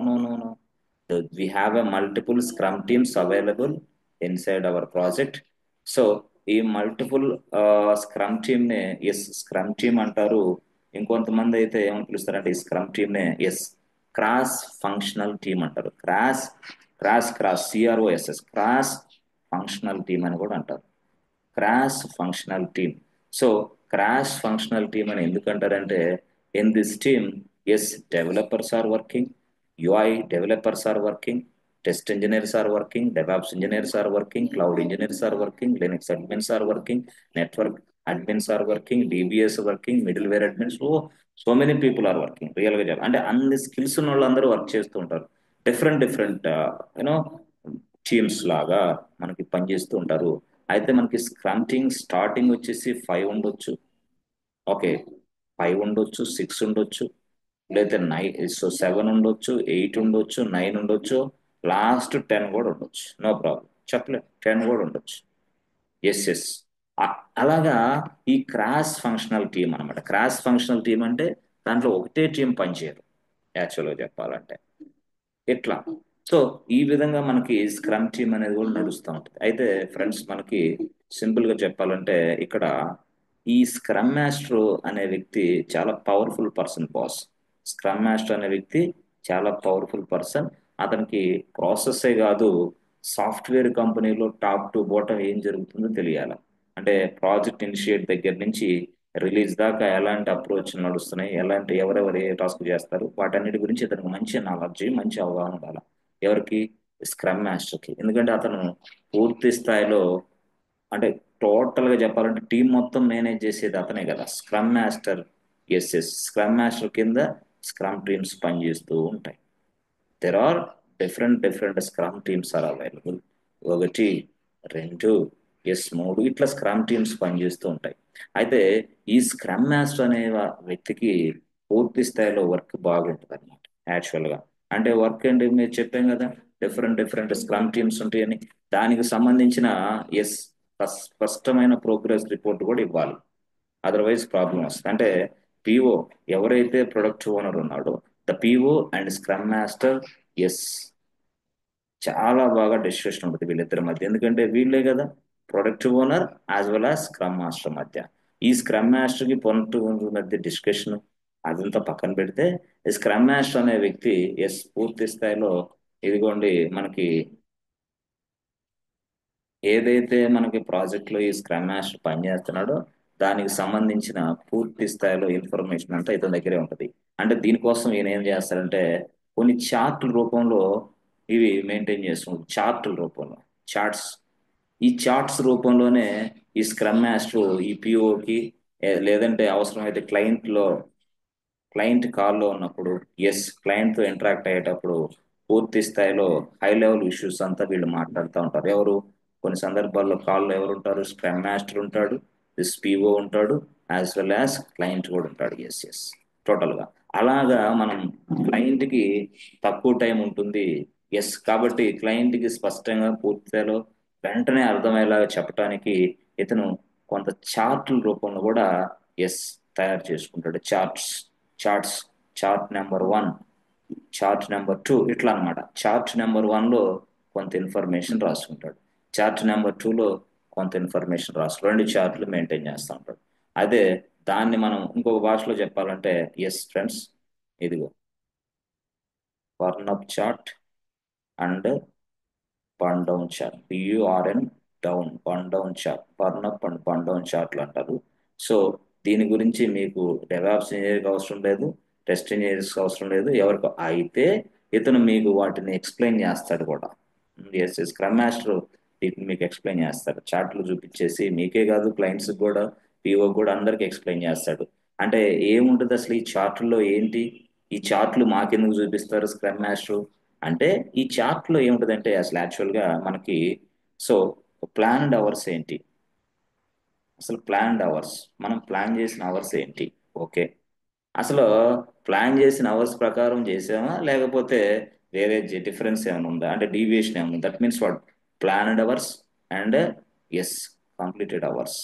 We have a multiple scrum teams available inside our project. So ఈ multiple scrum team నే scrum team అంటారు. ఇంకొంతమంది అయితే ఏమని పిలుస్తారంటే ఈ స్క్రమ్ టీమ్ నే క్రాస్ ఫంక్షనల్ టీమ్ అంటారు. Cross CROSS cross functional team అని కూడా అంటారు. Cross functional team. So cross functional team అని ఎందుకంటారంటే in this team developers are working, UI developers are working, Test engineers are working, DevOps engineers are working, cloud engineers are working, Linux admins are working, network admins are working, DBS working, middleware admins. So many people are working. Real గా అంటే అన్ని skills ఉన్న వాళ్ళందరూ work చేస్తూ ఉంటారు. Different you know teams లాగా మనకి పనిచేస్తూ ఉంటారు. అయితే మనకి స్క్రమ్ స్టార్టింగ్ వచ్చేసి 5 ఉండొచ్చు. ఓకే, 5 ఉండొచ్చు, 6 ఉండొచ్చు, లేదా 7 ఉండొచ్చు, 8 ఉండొచ్చు, 9 ఉండొచ్చు, లాస్ట్ 10 కూడా ఉండొచ్చు. నో ప్రాబ్లం, చెప్పలేదు, 10 కూడా ఉండొచ్చు. ఎస్. అలాగా ఈ క్రాస్ ఫంక్షనల్ టీం అనమాట. క్రాస్ ఫంక్షనల్ టీం అంటే దాంట్లో ఒకటే టీం పనిచేయదు యాక్చువల్గా చెప్పాలంటే ఇట్లా. సో ఈ విధంగా మనకి స్క్రమ్ టీమ్ అనేది కూడా నడుస్తూ ఉంటుంది. అయితే ఫ్రెండ్స్, మనకి సింపుల్ గా చెప్పాలంటే ఇక్కడ ఈ స్క్రమ్ మాస్టర్ అనే వ్యక్తి చాలా powerful person boss. Scrum master అనే వ్యక్తి చాలా పవర్ఫుల్ పర్సన్. అతనికి ప్రాసెస్సే కాదు, సాఫ్ట్వేర్ కంపెనీలో టాప్ టు బాటం ఏం జరుగుతుందో తెలియాలి. అంటే ప్రాజెక్ట్ ఇనిషియేట్ దగ్గర నుంచి రిలీజ్ దాకా ఎలాంటి అప్రోచ్ నడుస్తున్నాయి, ఎలాంటి ఎవరెవరు ఏ టాస్క్ చేస్తారు, వాటన్నిటి గురించి అతనికి మంచి నాలెడ్జ్, మంచి అవగాహన ఉండాలి. ఎవరికి? స్క్రమ్ మాస్టర్కి. ఎందుకంటే అతను పూర్తి స్థాయిలో, అంటే టోటల్ గా చెప్పాలంటే టీం మొత్తం మేనేజ్ చేసేది అతనే కదా, scrum master. Yes. Scrum master కింద స్క్రమ్ టీమ్స్ పనిచేస్తూ ఉంటాయి. There are different scrum teams are available. 1, 2, 3 ఇట్లా స్క్రమ్ టీమ్స్ పనిచేస్తూ ఉంటాయి. అయితే ఈ స్క్రమ్ మాస్టర్ అనే వ్యక్తికి పూర్తి స్థాయిలో వర్క్ బాగుంటుంది అనమాట యాక్చువల్గా. అంటే వర్క్ అంటే మీరు చెప్పాం కదా, డిఫరెంట్ స్క్రమ్ టీమ్స్ ఉంటాయని. దానికి సంబంధించిన స్పష్టమైన ప్రోగ్రెస్ రిపోర్ట్ కూడా ఇవ్వాలి, అదర్వైజ్ ప్రాబ్లం వస్తుంది. అంటే పిఓ ఎవరైతే ప్రొడక్ట్ ఓనర్ ఉన్నాడో, the PO and scrum master, చాలా బాగా డిస్కషన్ ఉంటుంది వీళ్ళిద్దరి మధ్య. ఎందుకంటే వీళ్ళే కదా product owner as well as scrum master మధ్య. ఈ స్క్రమ్ మాస్టర్ కి ప్రొడక్ట్ ఓనర్ మధ్య డిస్కషన్ అదంతా పక్కన పెడితే, ఈ స్క్రమ్ మాస్టర్ అనే వ్యక్తి పూర్తి స్థాయిలో ఇదిగోండి మనకి ఏదైతే మనకి ప్రాజెక్ట్ లో ఈ స్క్రమ్ మాస్టర్ పనిచేస్తున్నాడో దానికి సంబంధించిన పూర్తి స్థాయిలో ఇన్ఫర్మేషన్ అంతా ఇతని దగ్గరే ఉంటుంది. అంటే దీనికోసం ఈయన ఏం చేస్తారంటే కొన్ని చార్ట్ల రూపంలో ఇవి మెయింటైన్ చేస్తున్నాడు. చార్ట్ల రూపంలో చార్ట్స్. ఈ చార్ట్స్ రూపంలోనే ఈ స్క్రమ్ మాస్టర్ ఈ పిఓకి లేదంటే అవసరమైతే క్లయింట్ కాల్లో ఉన్నప్పుడు, క్లయింట్ తో ఇంటరాక్ట్ అయ్యేటప్పుడు పూర్తి స్థాయిలో హై లెవెల్ ఇష్యూస్ అంతా వీళ్ళు మాట్లాడుతూ ఉంటారు. ఎవరు? కొన్ని సందర్భాల్లో కాల్లో ఎవరు ఉంటారు? స్క్రమ్ మాస్టర్ ఉంటాడు, దిస్ పిఓ ఉంటాడు, యాజ్ వెల్ యాజ్ క్లయింట్ కూడా ఉంటాడు. టోటల్ గా అలాగా మనం క్లయింట్ కి తక్కువ టైం ఉంటుంది. కాబట్టి క్లయింట్ కి స్పష్టంగా పూర్తి స్థాయిలో వెంటనే అర్థమయ్యేలాగా చెప్పడానికి ఇతను కొంత చార్ట్ల రూపంలో కూడా తయారు చేసుకుంటాడు. చార్ట్ నెంబర్ 1, చార్ట్ నెంబర్ 2 ఇట్లా అనమాట. చార్ట్ నెంబర్ 1లో కొంత ఇన్ఫర్మేషన్ రాసుకుంటాడు, చార్ట్ నెంబర్ 2లో కొంత ఇన్ఫర్మేషన్ రాసు 2 చార్ట్లు మెయింటైన్ చేస్తూ ఉంటాడు. అదే దాన్ని మనం ఇంకొక భాషలో చెప్పాలంటే ఫ్రెండ్స్, ఇదిగో burn up chart and burn down chart. BURN down, burn down chart, burn up and burn down చార్ట్లు అంటారు. సో దీని గురించి మీకు డెవలప్స్ ఇంజనీర్కి అవసరం లేదు, టెస్ట్ ఇంజనీర్స్కి అవసరం లేదు, ఎవరికి అయితే ఇతను మీకు వాటిని ఎక్స్ప్లెయిన్ చేస్తాడు కూడా. స్క్రమ్ మాస్టర్ వీటిని మీకు ఎక్స్ప్లెయిన్ చేస్తాడు, చార్ట్లు చూపించేసి మీకే కాదు క్లయింట్స్కి కూడా, పిఓ కూడా అందరికి ఎక్స్ప్లెయిన్ చేస్తాడు. అంటే ఏముంటుంది అసలు ఈ చార్ట్లో ఏంటి, ఈ చార్ట్లు మాకెందుకు చూపిస్తారు స్క్రమ్ మాస్టర్ అంటే, ఈ చార్ట్లో ఏముంటుందంటే అసలు యాక్చువల్గా మనకి ప్లాన్డ్ అవర్స్ ఏంటి, అసలు ప్లాన్డ్ అవర్స్, మనం ప్లాన్ చేసిన అవర్స్ ఏంటి, ఓకే అసలు ప్లాన్ చేసిన అవర్స్ ప్రకారం చేసామా లేకపోతే వేరే డిఫరెన్స్ ఏమైనా ఉందా, అంటే డీవియేషన్ ఏమైనా ఉందా. That means what planned hours and completed hours.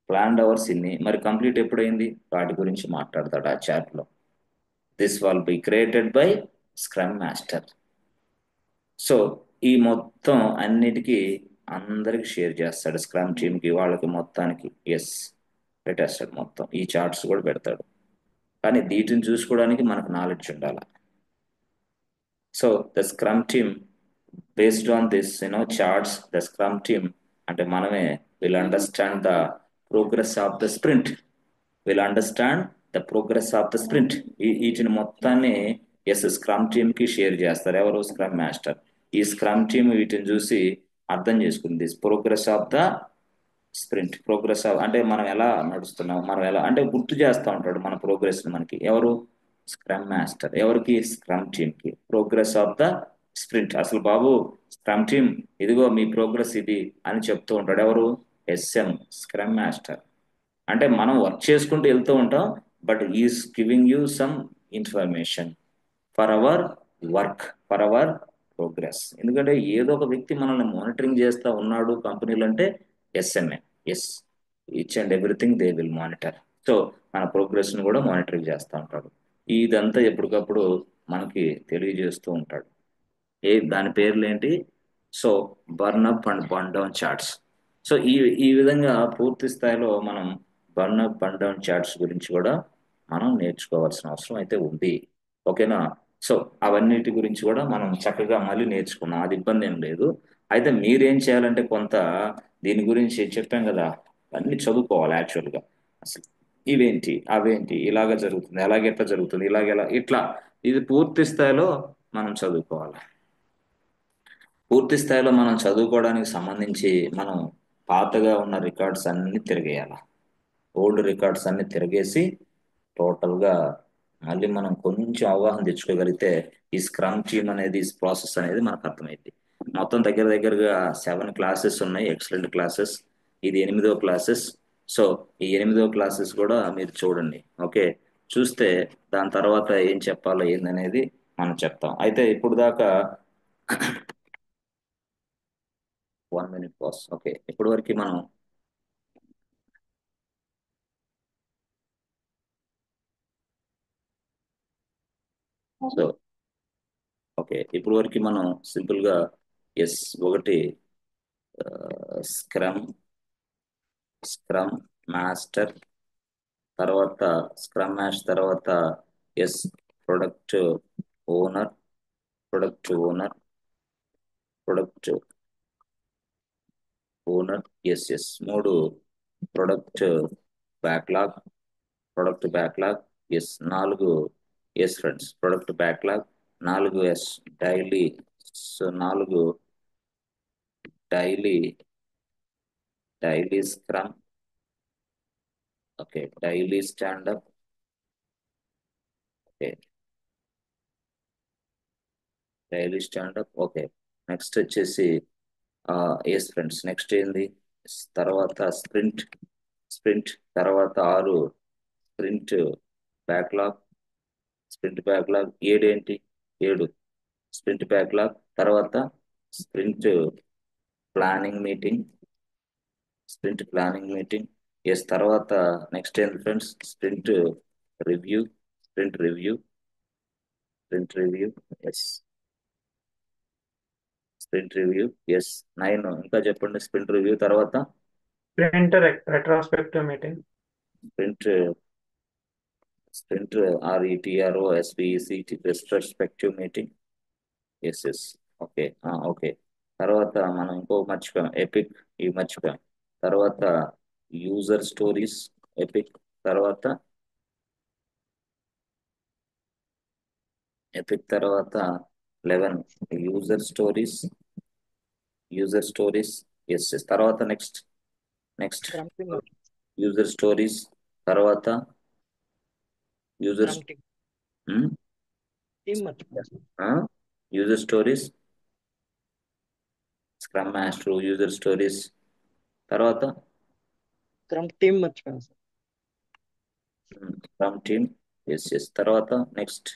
Planned hours ఇన్ని, మరి కంప్లీట్ ఎప్పుడైంది వాటి గురించి మాట్లాడతాడు ఆ చార్ట్లో. This will be created by scrum master. So ఈ మొత్తం అన్నిటికీ అందరికి షేర్ చేస్తాడు స్క్రమ్ టీమ్కి, వాళ్ళకి మొత్తానికి పెట్టేస్తాడు. మొత్తం ఈ చార్ట్స్ కూడా పెడతాడు. కానీ వీటిని చూసుకోవడానికి మనకు నాలెడ్జ్ ఉండాలి. So the scrum team based on this charts, the scrum team అంటే మనమే will understand the progress of the sprint, వీటిని మొత్తాన్ని ఎస్ స్క్రమ్ టీమ్ కి షేర్ చేస్తారు. ఎవరు? Scrum master. ఈ స్క్రమ్ టీమ్ వీటిని చూసి అర్థం చేసుకుంది. Progress of the sprint. Progress అంటే మనం ఎలా నడుస్తున్నాం, మనం ఎలా అంటే గుర్తు చేస్తూ ఉంటాడు మన ప్రోగ్రెస్ మనకి. ఎవరు? Scrum master. ఎవరికి? స్క్రమ్ టీమ్ కి. Progress of the sprint. అసలు బాబు స్క్రమ్ టీమ్ ఇదిగో మీ ప్రోగ్రెస్ ఇది అని చెప్తూ ఉంటాడు. ఎవరు? SM, scrum master. అంటే మనం వర్క్ చేసుకుంటూ వెళ్తూ ఉంటాం, but is giving you some information for our work, for our progress. ఎందుకంటే ఏదో ఒక వ్యక్తి మనల్ని మానిటరింగ్ చేస్తూ ఉన్నాడు కంపెనీలు అంటే SMA. Yes, each and everything they will monitor. So మన ప్రోగ్రెస్ ను కూడా మానిటరింగ్ చేస్తూ ఉంటాడు. ఇదంతా ఎప్పటికప్పుడు మనకి తెలియజేస్తూ ఉంటాడు. దాని పేర్లు ఏంటి? So burn up and burn down charts. So ఈ విధంగా పూర్తి స్థాయిలో మనం burn up burn down charts గురించి కూడా మనం నేర్చుకోవాల్సిన అవసరం అయితే ఉంది. ఓకేనా? సో అవన్నిటి గురించి కూడా మనం చక్కగా మళ్ళీ నేర్చుకున్నాం, అది ఇబ్బంది ఏం లేదు. అయితే మీరేం చేయాలంటే కొంత దీని గురించి చెప్పాం కదా, అన్ని చదువుకోవాలి యాక్చువల్గా. అసలు ఇవేంటి అవేంటి, ఇలాగ జరుగుతుంది, ఎట్లా జరుగుతుంది, ఇలాగెలా ఇట్లా, ఇది పూర్తి స్థాయిలో మనం చదువుకోవాలి. పూర్తి స్థాయిలో మనం చదువుకోవడానికి సంబంధించి మనం పాతగా ఉన్న రికార్డ్స్ అన్ని తిరిగేయాలి. ఓల్డ్ రికార్డ్స్ అన్ని తిరిగేసి టోటల్గా మళ్ళీ మనం కొంచెం అవగాహన తెచ్చుకోగలిగితే ఈ స్క్రమ్ టీమ్ అనేది, ప్రాసెస్ అనేది మనకు అర్థమైంది. మొత్తం దగ్గరగా 7 క్లాసెస్ ఉన్నాయి, ఎక్సలెంట్ క్లాసెస్. ఇది 8వ క్లాసెస్. సో ఈ 8వ క్లాసెస్ కూడా మీరు చూడండి. ఓకే, చూస్తే దాని తర్వాత ఏం చెప్పాలో ఏందనేది మనం చెప్తాం. అయితే ఇప్పుడు దాకా 1 minute పాస్. ఓకే, ఇప్పటి వరకు మనం సో ఓకే ఇప్పుడు వరకు మనం సింపుల్ గా ఎస్ ఒకటి స్క్రమ్ స్క్రమ్ మాస్టర్, తర్వాత స్క్రమ్ మాస్టర్ తర్వాత yes product owner, product owner, product owner, yes 3 product backlog, product backlog, yes 4 yes friends product backlog, 4 yes daily. So 4 daily scrum. Okay, daily standup. Okay, daily standup. Okay, next వచ్చేసి yes friends next ఏంది, తర్వాత sprint తర్వాత 6 sprint backlog, sprint backlog. 7 ఏంటి, 7 sprint backlog. తర్వాత sprint planning meeting, sprint planning meeting. Yes తర్వాత next ఏంటి friends, sprint review, sprint review, sprint review. Yes sprint review. Yes 9 ఇంకా చెప్పండి. స్ప్రింట్ రివ్యూ తర్వాత sprint retrospective meeting. Sprint RETROSPECT retrospective meeting. Yes okay okay. తర్వాత మనం ఇంకో మర్చిపోయాం, epic. ఇవి మర్చిపోయాం. తర్వాత యూజర్ స్టోరీస్, ఎపిక్. తర్వాత ఎపిక్ తర్వాత 11 యూజర్ స్టోరీస్, ఎస్ తర్వాత next scrum team user stories తర్వాత యూజర్ స్క్రమ్ టీమ్ మర్చిపోయాను. User stories, scrum master, user stories. తర్వాత స్క్రమ్ టీమ్ మర్చిపోయాను సార్. Scrum team. ఎస్ తర్వాత నెక్స్ట్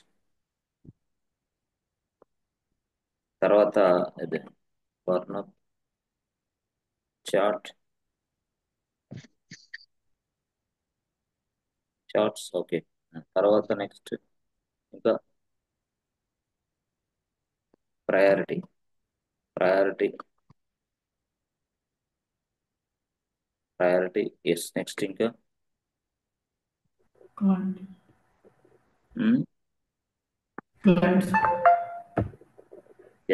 తర్వాత ఇది బర్న్ అప్ చార్ట్స్. ఓకే, తర్వాత నెక్స్ట్ ఇంకా ప్రయారిటీ. ఎస్ నెక్స్ట్ ఇంకా Clients.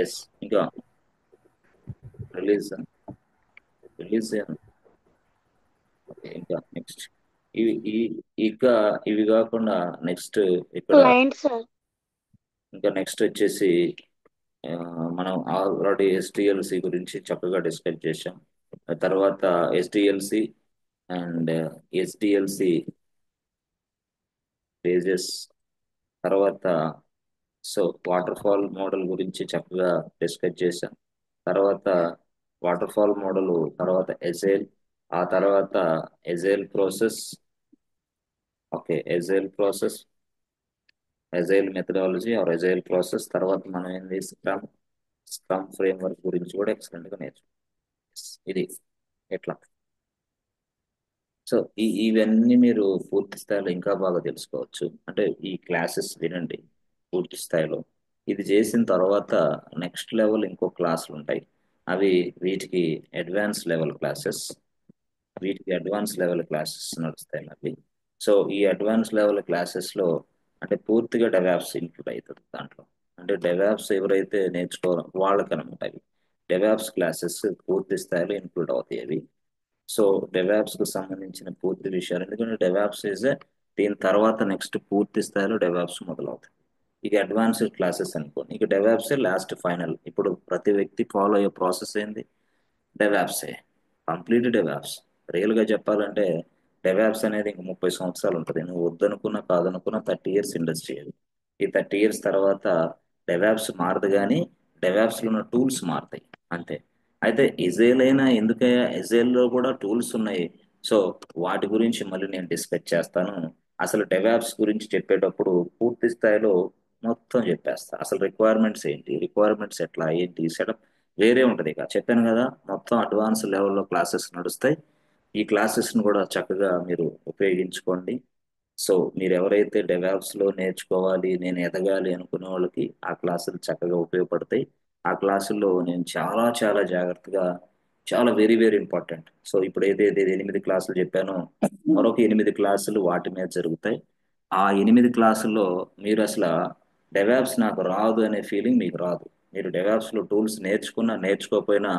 ఎస్ ఇంకా రిలీజ్. ఓకే, ఇంకా నెక్స్ట్ ఇవి కాకుండా నెక్స్ట్ ఇక్కడ క్లయింట్ సార్. ఇంకా నెక్స్ట్ వచ్చేసి మనం ఆల్రెడీ ఎస్డిఎల్సి గురించి చక్కగా డిస్కస్ చేసాం. ఆ తర్వాత ఎస్డిఎల్సి అండ్ ఎస్డిఎల్సి ఫేజెస్, తర్వాత వాటర్ ఫాల్ మోడల్ గురించి చక్కగా డిస్కస్ చేశాం. తర్వాత వాటర్ ఫాల్ మోడల్, తర్వాత ఎజైల్, ఆ తర్వాత agile process, okay agile process, agile methodology or agile process, తర్వాత మనం ఏంది స్క్రమ్ ఫ్రేమ్ వర్క్ గురించి కూడా ఎక్సలెంట్ గా నేర్చుకున్నాం. ఇది ఎట్లా సో ఇవన్నీ మీరు పూర్తి స్థాయిలో ఇంకా బాగా తెలుసుకోవచ్చు. అంటే ఈ క్లాసెస్ వినండి పూర్తి స్థాయిలో. ఇది చేసిన తర్వాత నెక్స్ట్ లెవెల్ ఇంకో క్లాసులు ఉంటాయి. అవి వీటికి అడ్వాన్స్ లెవెల్ క్లాసెస్, నడుస్తాయి మళ్ళీ. సో ఈ అడ్వాన్స్ లెవెల్ క్లాసెస్లో అంటే పూర్తిగా డెవాప్స్ ఇంక్లూడ్ అవుతుంది దాంట్లో. అంటే డెవాప్స్ ఎవరైతే నేర్చుకోవాలో వాళ్ళకనమాట అవి డెవాప్స్ క్లాసెస్ పూర్తి స్థాయిలో ఇంక్లూడ్ అవుతాయి అవి. సో డెవాప్స్ కు సంబంధించిన పూర్తి విషయాలు, ఎందుకంటే డెవాప్స్ దీని తర్వాత నెక్స్ట్ పూర్తి స్థాయిలో డెవాప్స్ మొదలవుతాయి. ఇక అడ్వాన్స్డ్ క్లాసెస్ అనుకోండి, ఇక డెవాప్సే లాస్ట్ ఫైనల్. ఇప్పుడు ప్రతి వ్యక్తి ఫాలో అయ్యే ప్రాసెస్ ఏంది? డెవాప్సే, కంప్లీట్ డెవాప్స్. రియల్గా చెప్పాలంటే డెవాప్స్ అనేది ఇంక 30 సంవత్సరాలు ఉంటుంది. నువ్వు వద్దనుకున్నా కాదనుకున్నా 30 ఇయర్స్ ఇండస్ట్రీ అది. ఈ 30 ఇయర్స్ తర్వాత డెవాప్స్ మారదు, కానీ డెవాప్స్లో ఉన్న టూల్స్ మారుతాయి అంతే. అయితే ఇజేల్ అయినా ఎందుకయ్యా, ఇజేల్లో కూడా టూల్స్ ఉన్నాయి. సో వాటి గురించి మళ్ళీ నేను డిస్కస్ చేస్తాను. అసలు డెవాప్స్ గురించి చెప్పేటప్పుడు పూర్తి స్థాయిలో మొత్తం చెప్పేస్తా. అసలు రిక్వైర్మెంట్స్ ఏంటి, రిక్వైర్మెంట్స్ ఎట్లా ఏంటి, సెటప్ వేరే ఉంటుంది. ఇక చెప్పాను కదా, మొత్తం అడ్వాన్స్ లెవెల్లో క్లాసెస్ నడుస్తాయి. ఈ క్లాసెస్ను కూడా చక్కగా మీరు ఉపయోగించుకోండి. సో మీరు ఎవరైతే డెవాప్స్లో నేర్చుకోవాలి, నేను ఎదగాలి అనుకునే వాళ్ళకి ఆ క్లాసులు చక్కగా ఉపయోగపడతాయి. ఆ క్లాసుల్లో నేను చాలా చాలా జాగ్రత్తగా, చాలా వెరీ వెరీ ఇంపార్టెంట్. సో ఇప్పుడు ఏదైతే 8 క్లాసులు చెప్పానో మరొక 8 క్లాసులు వాటి మీద జరుగుతాయి. ఆ 8 క్లాసుల్లో మీరు అసలు డెవాప్స్ నాకు రాదు అనే ఫీలింగ్ మీకు రాదు. మీరు డెవాప్స్లో టూల్స్ నేర్చుకున్నా నేర్చుకోకపోయినా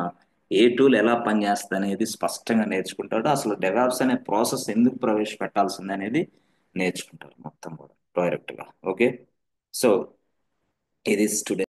ఏ టూల్ ఎలా పనిచేస్తుంది అనేది స్పష్టంగా నేర్చుకుంటాడు. అసలు డెవాప్స్ అనే ప్రాసెస్ ఎందుకు ప్రవేశపెట్టాల్సింది అనేది నేర్చుకుంటారు మొత్తం కూడా డైరెక్ట్గా. ఓకే, సో ఇది టుడే.